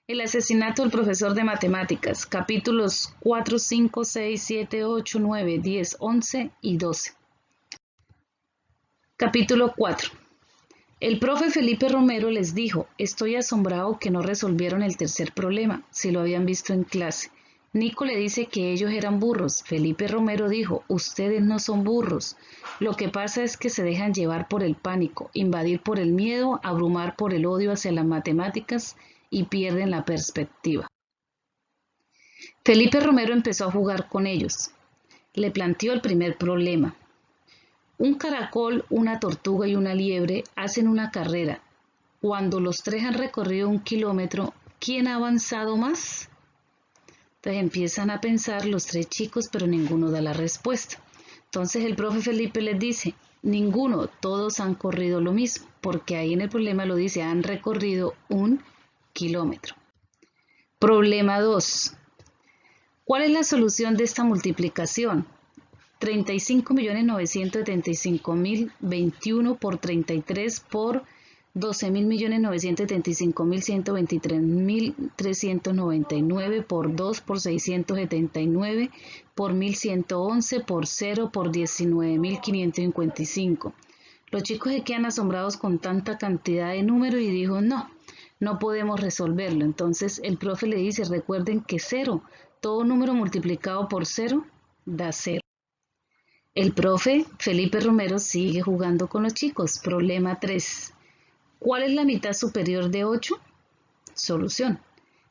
El asesinato del profesor de matemáticas, capítulos 4, 5, 6, 7, 8, 9, 10, 11 y 12. Capítulo 4. El profe Felipe Romero les dijo: estoy asombrado que no resolvieron el tercer problema, si lo habían visto en clase. Nico le dice que ellos eran burros. Felipe Romero dijo: ustedes no son burros. Lo que pasa es que se dejan llevar por el pánico, invadir por el miedo, abrumar por el odio hacia las matemáticas y pierden la perspectiva. Felipe Romero empezó a jugar con ellos. Le planteó el primer problema. Un caracol, una tortuga y una liebre hacen una carrera. Cuando los tres han recorrido 1 kilómetro, ¿quién ha avanzado más? Entonces empiezan a pensar los tres chicos, pero ninguno da la respuesta. Entonces el profe Felipe les dice: ninguno, todos han corrido lo mismo, porque ahí en el problema lo dice, han recorrido 1 kilómetro. Problema 2. ¿Cuál es la solución de esta multiplicación? 35.975.021 por 33 por 12.975.123.399 por 2 por 679 por 1.111 por 0 por 19.555. Los chicos se quedan asombrados con tanta cantidad de números y dijo: no podemos resolverlo. Entonces el profe le dice: recuerden que 0, todo número multiplicado por 0 da 0. El profe Felipe Romero sigue jugando con los chicos. Problema 3. ¿Cuál es la mitad superior de 8? Solución: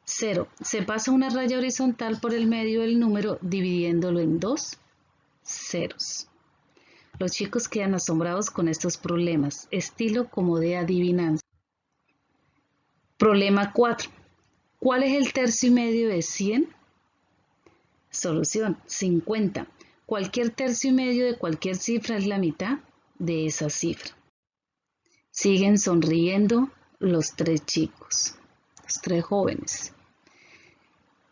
0. Se pasa una raya horizontal por el medio del número dividiéndolo en 2 ceros. Los chicos quedan asombrados con estos problemas, estilo como de adivinanza. Problema 4. ¿Cuál es el tercio y medio de 100? Solución: 50. Cualquier tercio y medio de cualquier cifra es la mitad de esa cifra. Siguen sonriendo los tres chicos, los tres jóvenes.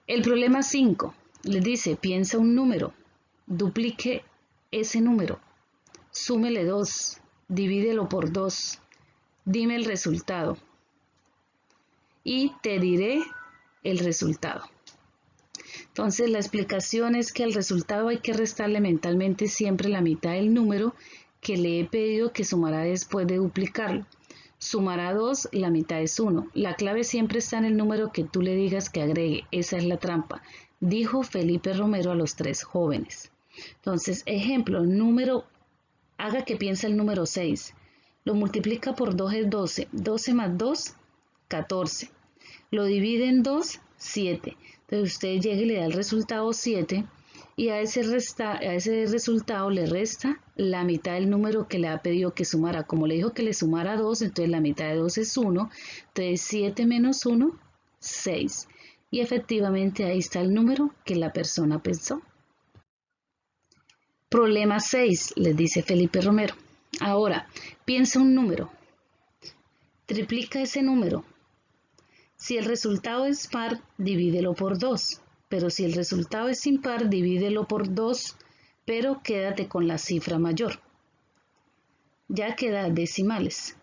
El problema 5 les dice: piensa un número, duplique ese número, súmele 2, divídelo por 2, dime el resultado y te diré el resultado. Entonces la explicación es que al resultado hay que restarle mentalmente siempre la mitad del número que le he pedido que sumará después de duplicarlo. Sumará 2, la mitad es 1. La clave siempre está en el número que tú le digas que agregue. Esa es la trampa, dijo Felipe Romero a los tres jóvenes. Entonces, ejemplo, haga que piense el número 6. Lo multiplica por 2 es 12. 12 más 2, 14. Lo divide en 2, 7. Entonces usted llega y le da el resultado 7 y a ese resultado le resta la mitad del número que le ha pedido que sumara. Como le dijo que le sumara 2, entonces la mitad de 2 es 1. Entonces 7 menos 1, 6. Y efectivamente ahí está el número que la persona pensó. Problema 6, les dice Felipe Romero. Ahora, piensa un número. Triplica ese número. Si el resultado es par, divídelo por 2, pero si el resultado es impar, divídelo por 2, pero quédate con la cifra mayor. Ya queda decimales.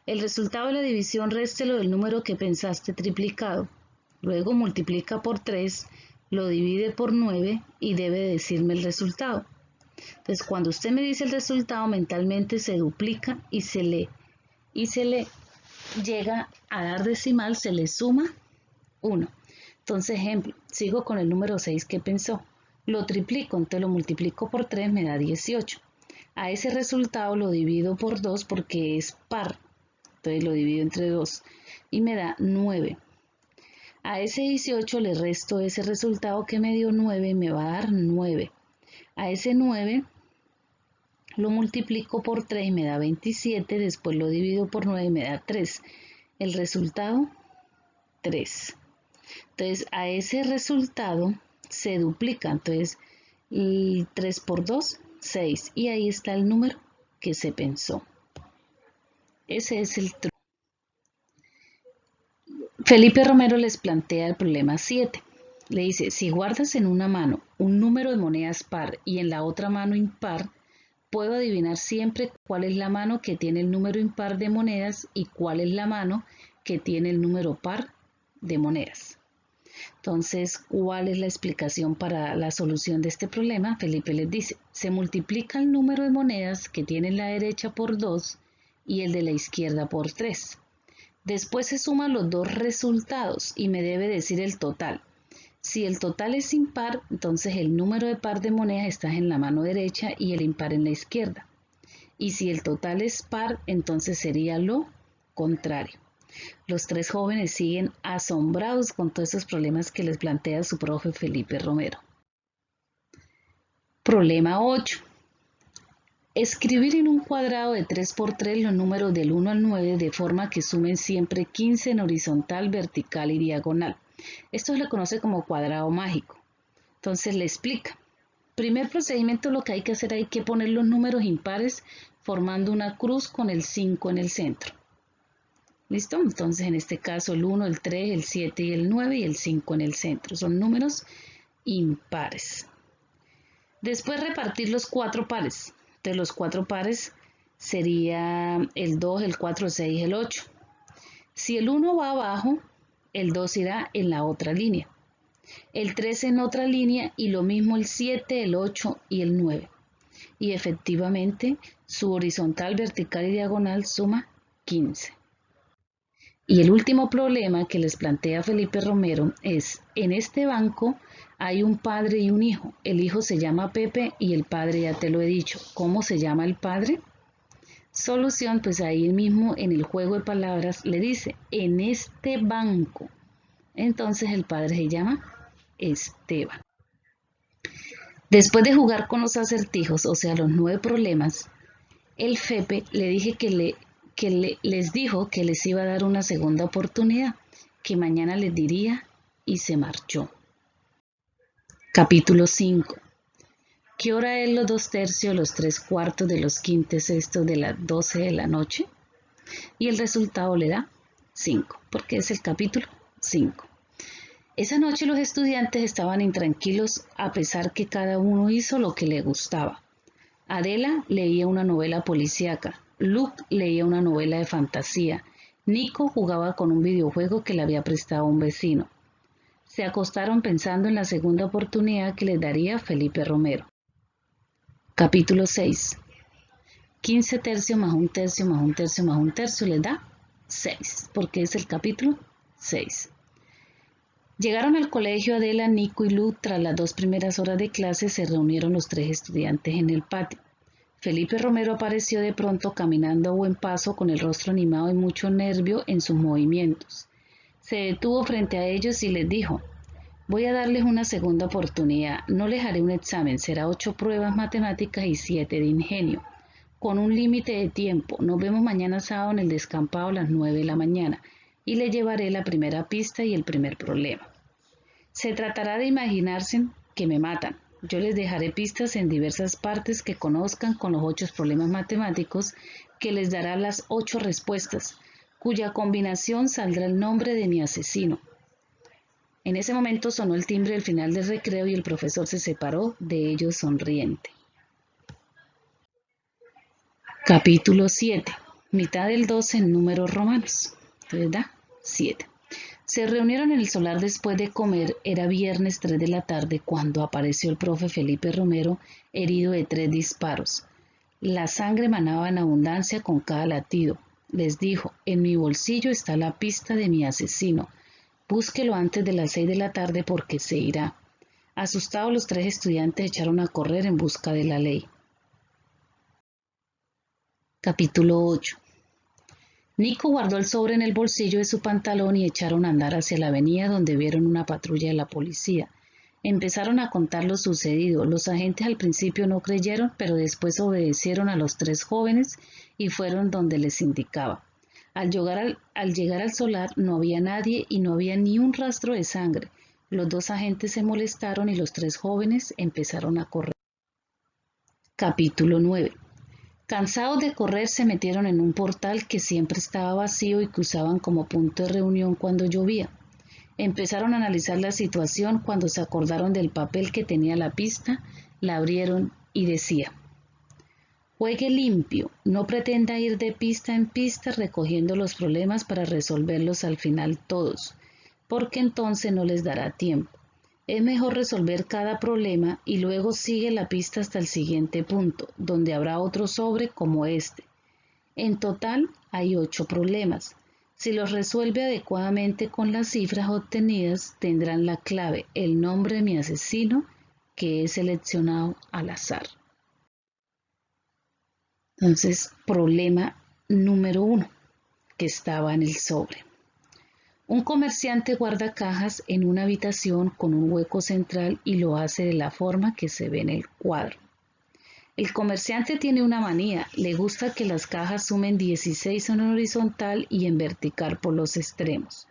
El resultado de la división réstelo del número que pensaste triplicado. Luego multiplica por 3, lo divide por 9 y debe decirme el resultado. Entonces cuando usted me dice el resultado, mentalmente se duplica y se le llega a dar decimal, se le suma 1. Entonces, ejemplo, sigo con el número 6 que pensó. Lo triplico, entonces lo multiplico por 3, me da 18. A ese resultado lo divido por 2 porque es par. Entonces lo divido entre 2 y me da 9. A ese 18 le resto ese resultado que me dio 9 y me va a dar 9. A ese 9 lo multiplico por 3 y me da 27, después lo divido por 9 y me da 3. El resultado, 3. Entonces a ese resultado se duplica, entonces 3 por 2, 6. Y ahí está el número que se pensó. Ese es el truco. Felipe Romero les plantea el problema 7. Le dice: si guardas en una mano un número de monedas par y en la otra mano impar, puedo adivinar siempre cuál es la mano que tiene el número impar de monedas y cuál es la mano que tiene el número par de monedas. Entonces, ¿cuál es la explicación para la solución de este problema? Felipe les dice, se multiplica el número de monedas que tiene la derecha por 2 y el de la izquierda por 3. Después se suman los dos resultados y me debe decir el total. Si el total es impar, entonces el número de par de monedas está en la mano derecha y el impar en la izquierda. Y si el total es par, entonces sería lo contrario. Los tres jóvenes siguen asombrados con todos esos problemas que les plantea su profe Felipe Romero. Problema 8. Escribir en un cuadrado de 3 por 3 los números del 1 al 9 de forma que sumen siempre 15 en horizontal, vertical y diagonal. Esto se le conoce como cuadrado mágico. Entonces le explica. Primer procedimiento, lo que hay que hacer, hay que poner los números impares formando una cruz con el 5 en el centro. ¿Listo? Entonces en este caso el 1, el 3, el 7 y el 9 y el 5 en el centro. Son números impares. Después repartir los 4 pares. Entonces los 4 pares sería el 2, el 4, el 6 y el 8. Si el 1 va abajo, el 2 irá en la otra línea. El 3 en otra línea y lo mismo el 7, el 8 y el 9. Y efectivamente su horizontal, vertical y diagonal suma 15. Y el último problema que les plantea Felipe Romero es, en este banco hay un padre y un hijo. El hijo se llama Pepe y el padre ya te lo he dicho. ¿Cómo se llama el padre? Solución, pues ahí mismo en el juego de palabras le dice, en este banco. Entonces el padre se llama Esteban. Después de jugar con los acertijos, o sea, los 9 problemas, el Fepe le dije les dijo que les iba a dar una segunda oportunidad, que mañana les diría y se marchó. Capítulo 5. ¿Qué hora es los 2/3, los 3/4 de los 1/5 de las 12 de la noche? Y el resultado le da 5, porque es el capítulo 5. Esa noche los estudiantes estaban intranquilos a pesar que cada uno hizo lo que le gustaba. Adela leía una novela policíaca, Luke leía una novela de fantasía, Nico jugaba con un videojuego que le había prestado un vecino. Se acostaron pensando en la segunda oportunidad que les daría Felipe Romero. Capítulo 6. 15 tercios más 1/3 más 1/3 más 1/3 les da 6, porque es el capítulo 6. Llegaron al colegio Adela, Nico y Luke. Tras las 2 primeras horas de clase se reunieron los 3 estudiantes en el patio. Felipe Romero apareció de pronto caminando a buen paso con el rostro animado y mucho nervio en sus movimientos. Se detuvo frente a ellos y les dijo, voy a darles una segunda oportunidad, no les haré un examen, será 8 pruebas matemáticas y 7 de ingenio, con un límite de tiempo. Nos vemos mañana sábado en el descampado a las 9 de la mañana y les llevaré la primera pista y el primer problema. Se tratará de imaginarse que me matan. Yo les dejaré pistas en diversas partes que conozcan con los 8 problemas matemáticos que les dará las 8 respuestas, cuya combinación saldrá el nombre de mi asesino. En ese momento sonó el timbre del final del recreo y el profesor se separó de ellos sonriente. Capítulo 7. Mitad del 12 en números romanos. Entonces da 7. Se reunieron en el solar después de comer. Era viernes 3 de la tarde cuando apareció el profe Felipe Romero herido de 3 disparos. La sangre manaba en abundancia con cada latido. Les dijo, en mi bolsillo está la pista de mi asesino. Búsquelo antes de las 6 de la tarde porque se irá. Asustados los 3 estudiantes echaron a correr en busca de la ley. Capítulo 8. Nico guardó el sobre en el bolsillo de su pantalón y echaron a andar hacia la avenida donde vieron una patrulla de la policía. Empezaron a contar lo sucedido. Los agentes al principio no creyeron, pero después obedecieron a los 3 jóvenes y fueron donde les indicaba. Al llegar al solar no había nadie y no había ni un rastro de sangre. Los 2 agentes se molestaron y los 3 jóvenes empezaron a correr. Capítulo 9. Cansados de correr, se metieron en un portal que siempre estaba vacío y que usaban como punto de reunión cuando llovía. Empezaron a analizar la situación cuando se acordaron del papel que tenía la pista, la abrieron y decía: juegue limpio, no pretenda ir de pista en pista recogiendo los problemas para resolverlos al final todos. porque entonces no les dará tiempo. Es mejor resolver cada problema y luego sigue la pista hasta el siguiente punto, donde habrá otro sobre como este. En total hay 8 problemas. Si los resuelve adecuadamente con las cifras obtenidas, tendrán la clave, el nombre de mi asesino, que es seleccionado al azar. Entonces, problema número 1, que estaba en el sobre. Un comerciante guarda cajas en una habitación con un hueco central y lo hace de la forma que se ve en el cuadro. El comerciante tiene una manía, le gusta que las cajas sumen 16 en horizontal y en vertical por los extremos.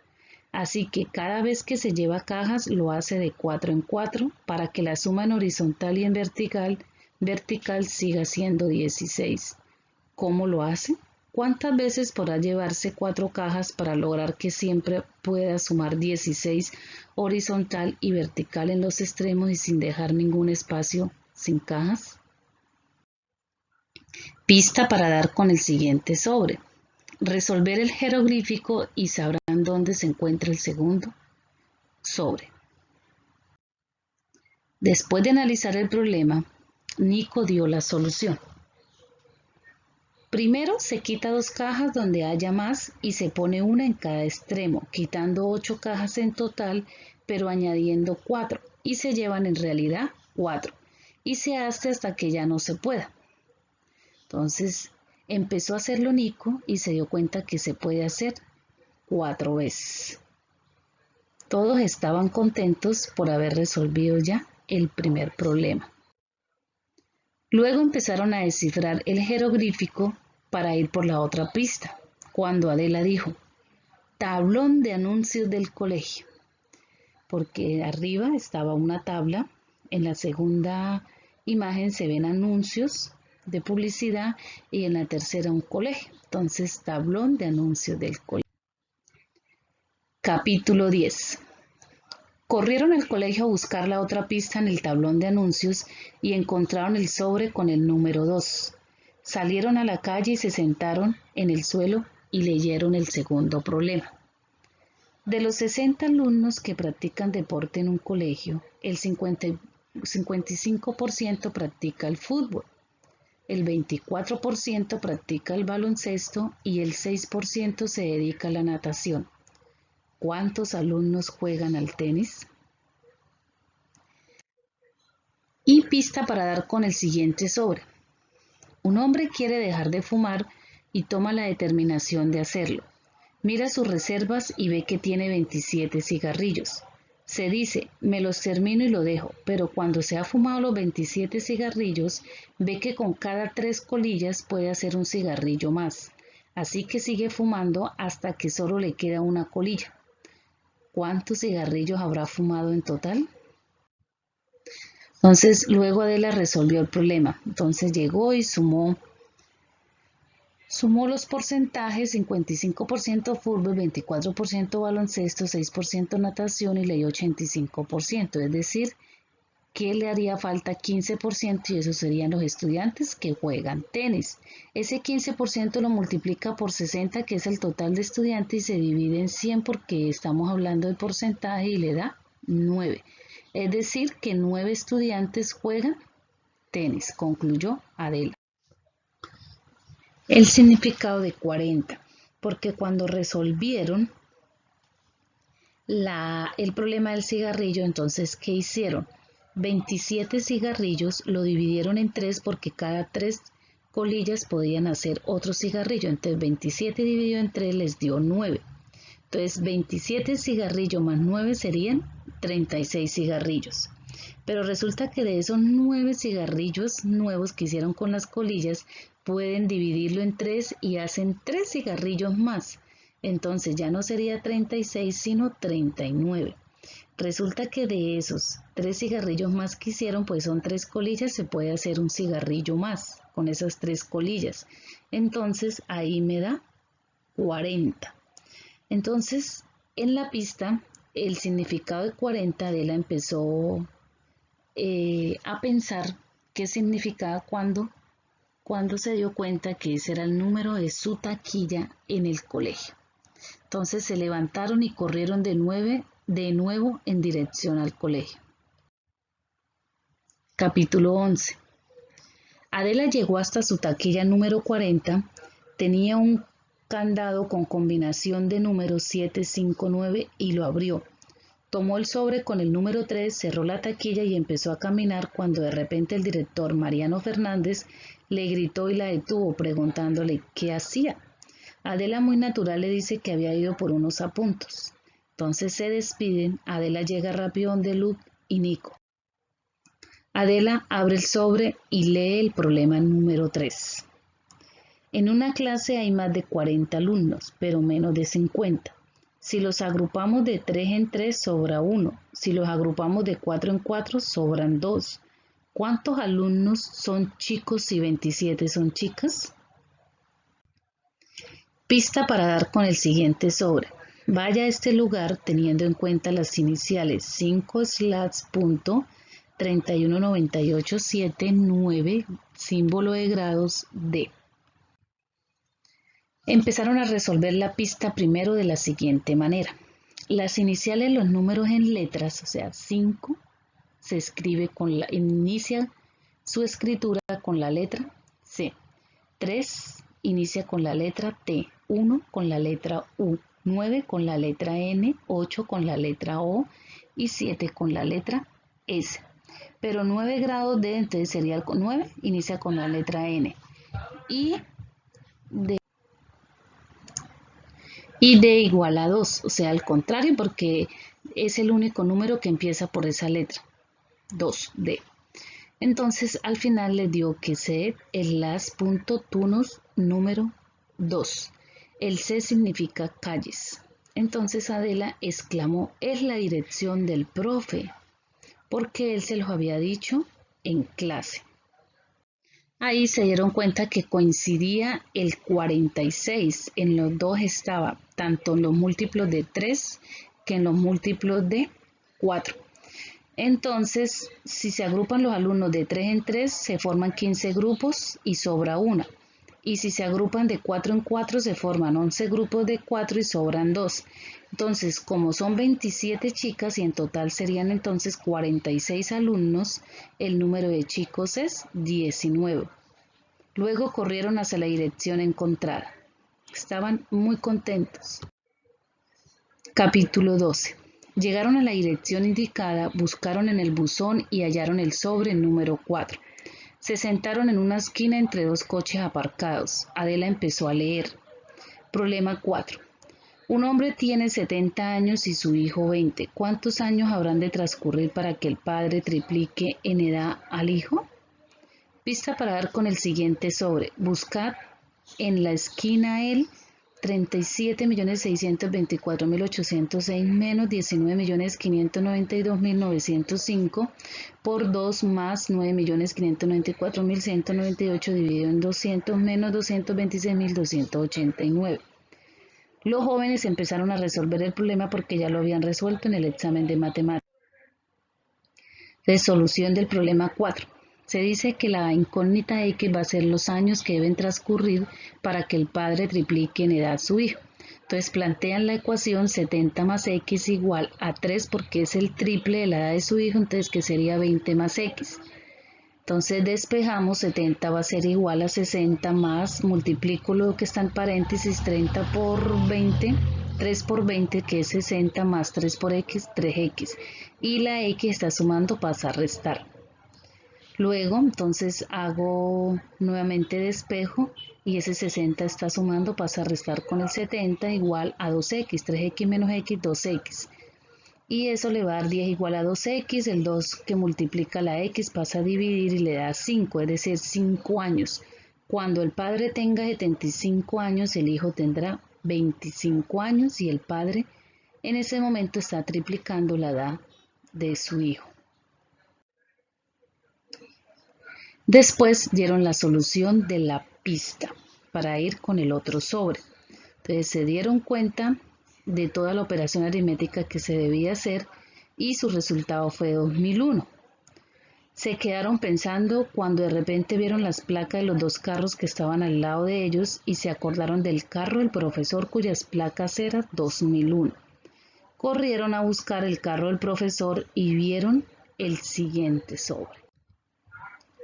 Así que cada vez que se lleva cajas lo hace de 4 en 4 para que la suma en horizontal y en vertical siga siendo 16. ¿Cómo lo hace? ¿Cuántas veces podrá llevarse 4 cajas para lograr que siempre pueda sumar 16 horizontal y vertical en los extremos y sin dejar ningún espacio sin cajas? Pista para dar con el siguiente sobre. Resolver el jeroglífico y sabrán dónde se encuentra el segundo sobre. Después de analizar el problema, Nico dio la solución. Primero se quita 2 cajas donde haya más y se pone una en cada extremo, quitando 8 cajas en total, pero añadiendo 4 y se llevan en realidad 4 y se hace hasta que ya no se pueda. Entonces empezó a hacerlo Nico y se dio cuenta que se puede hacer 4 veces. Todos estaban contentos por haber resolvido ya el primer problema. Luego empezaron a descifrar el jeroglífico para ir por la otra pista, cuando Adela dijo, tablón de anuncios del colegio, porque arriba estaba una tabla, en la segunda imagen se ven anuncios de publicidad y en la tercera un colegio, entonces tablón de anuncios del colegio. Capítulo 10. Corrieron al colegio a buscar la otra pista en el tablón de anuncios y encontraron el sobre con el número 2. Salieron a la calle y se sentaron en el suelo y leyeron el segundo problema. De los 60 alumnos que practican deporte en un colegio, el 55% practica el fútbol, el 24% practica el baloncesto y el 6% se dedica a la natación. ¿Cuántos alumnos juegan al tenis? Y pista para dar con el siguiente sobre. Un hombre quiere dejar de fumar y toma la determinación de hacerlo. Mira sus reservas y ve que tiene 27 cigarrillos. Se dice, me los termino y lo dejo, pero cuando se ha fumado los 27 cigarrillos, ve que con cada 3 colillas puede hacer un cigarrillo más. Así que sigue fumando hasta que solo le queda una colilla. ¿Cuántos cigarrillos habrá fumado en total? Entonces, luego Adela resolvió el problema. Entonces llegó y sumó los porcentajes, 55% fútbol, 24% baloncesto, 6% natación y ley 85%. Es decir, que le haría falta 15% y esos serían los estudiantes que juegan tenis. Ese 15% lo multiplica por 60, que es el total de estudiantes, y se divide en 100 porque estamos hablando de porcentaje y le da 9. Es decir, que 9 estudiantes juegan tenis, concluyó Adela. El significado de 40, porque cuando resolvieron el problema del cigarrillo, entonces, ¿qué hicieron? 27 cigarrillos lo dividieron en 3 porque cada 3 colillas podían hacer otro cigarrillo. Entonces 27 dividido en 3 les dio 9. Entonces 27 cigarrillos más 9 serían 36 cigarrillos. Pero resulta que de esos 9 cigarrillos nuevos que hicieron con las colillas pueden dividirlo en 3 y hacen 3 cigarrillos más. Entonces ya no sería 36 sino 39. Resulta que de esos 3 cigarrillos más que hicieron, pues son 3 colillas, se puede hacer un cigarrillo más con esas 3 colillas. Entonces ahí me da 40. Entonces en la pista el significado de 40, Adela empezó a pensar qué significaba cuando se dio cuenta que ese era el número de su taquilla en el colegio. Entonces se levantaron y corrieron de de nuevo en dirección al colegio. Capítulo 11. Adela llegó hasta su taquilla número 40. Tenía un candado con combinación de números 759 y lo abrió. Tomó el sobre con el número 3, cerró la taquilla y empezó a caminar cuando de repente el director Mariano Fernández le gritó y la detuvo preguntándole qué hacía. Adela muy natural le dice que había ido por unos apuntos. Entonces se despiden, Adela llega rápido donde Luke y Nico. Adela abre el sobre y lee el problema número 3. En una clase hay más de 40 alumnos, pero menos de 50. Si los agrupamos de 3 en 3, sobra 1. Si los agrupamos de 4 en 4, sobran 2. ¿Cuántos alumnos son chicos y 27 son chicas? Pista para dar con el siguiente sobre. Vaya a este lugar teniendo en cuenta las iniciales 5/31987 símbolo de grados D. Empezaron a resolver la pista primero de la siguiente manera. Las iniciales, los números en letras, o sea, 5, se escribe inicia su escritura con la letra C. 3 inicia con la letra T, 1 con la letra U, 9 con la letra N, 8 con la letra O y 7 con la letra S. Pero 9 grados D, entonces sería el 9, inicia con la letra N. Y D igual a 2, o sea, al contrario, porque es el único número que empieza por esa letra, 2D. Entonces, al final le dio que C es las.tunos número 2. El C significa calles. Entonces Adela exclamó, es la dirección del profe, porque él se los había dicho en clase. Ahí se dieron cuenta que coincidía el 46, en los dos estaba, tanto en los múltiplos de 3 que en los múltiplos de 4. Entonces, si se agrupan los alumnos de 3 en 3, se forman 15 grupos y sobra una. Y si se agrupan de 4 en 4, se forman 11 grupos de 4 y sobran 2. Entonces, como son 27 chicas y en total serían entonces 46 alumnos, el número de chicos es 19. Luego corrieron hacia la dirección encontrada. Estaban muy contentos. Capítulo 12. Llegaron a la dirección indicada, buscaron en el buzón y hallaron el sobre número 4. Se sentaron en una esquina entre dos coches aparcados. Adela empezó a leer. Problema 4. Un hombre tiene 70 años y su hijo 20. ¿Cuántos años habrán de transcurrir para que el padre triplique en edad al hijo? Pista para dar con el siguiente sobre. Buscad en la esquina el 37.624.806 menos 19.592.905 por 2 más 9.594.198 dividido en 200 menos 226.289. Los jóvenes empezaron a resolver el problema porque ya lo habían resuelto en el examen de matemáticas. Resolución del problema 4. Se dice que la incógnita X va a ser los años que deben transcurrir para que el padre triplique en edad a su hijo. Entonces plantean la ecuación 70 más X igual a 3 porque es el triple de la edad de su hijo, entonces que sería 20 más X. Entonces despejamos, 70 va a ser igual a 60 más, multiplico lo que está en paréntesis, 30 por 20, 3 por 20 que es 60 más 3 por X, 3X. Y la X está sumando, pasa a restar. Luego, entonces hago nuevamente despejo y ese 60 está sumando, pasa a restar con el 70 igual a 2x, 3x menos x, 2x. Y eso le va a dar 10 igual a 2x, el 2 que multiplica la x pasa a dividir y le da 5, es decir, 5 años. Cuando el padre tenga 75 años, el hijo tendrá 25 años y el padre en ese momento está triplicando la edad de su hijo. Después dieron la solución de la pista para ir con el otro sobre. Entonces se dieron cuenta de toda la operación aritmética que se debía hacer y su resultado fue 2001. Se quedaron pensando cuando de repente vieron las placas de los dos carros que estaban al lado de ellos y se acordaron del carro del profesor cuyas placas eran 2001. Corrieron a buscar el carro del profesor y vieron el siguiente sobre.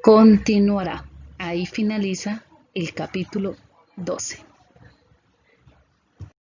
Continuará. Ahí finaliza el capítulo 12.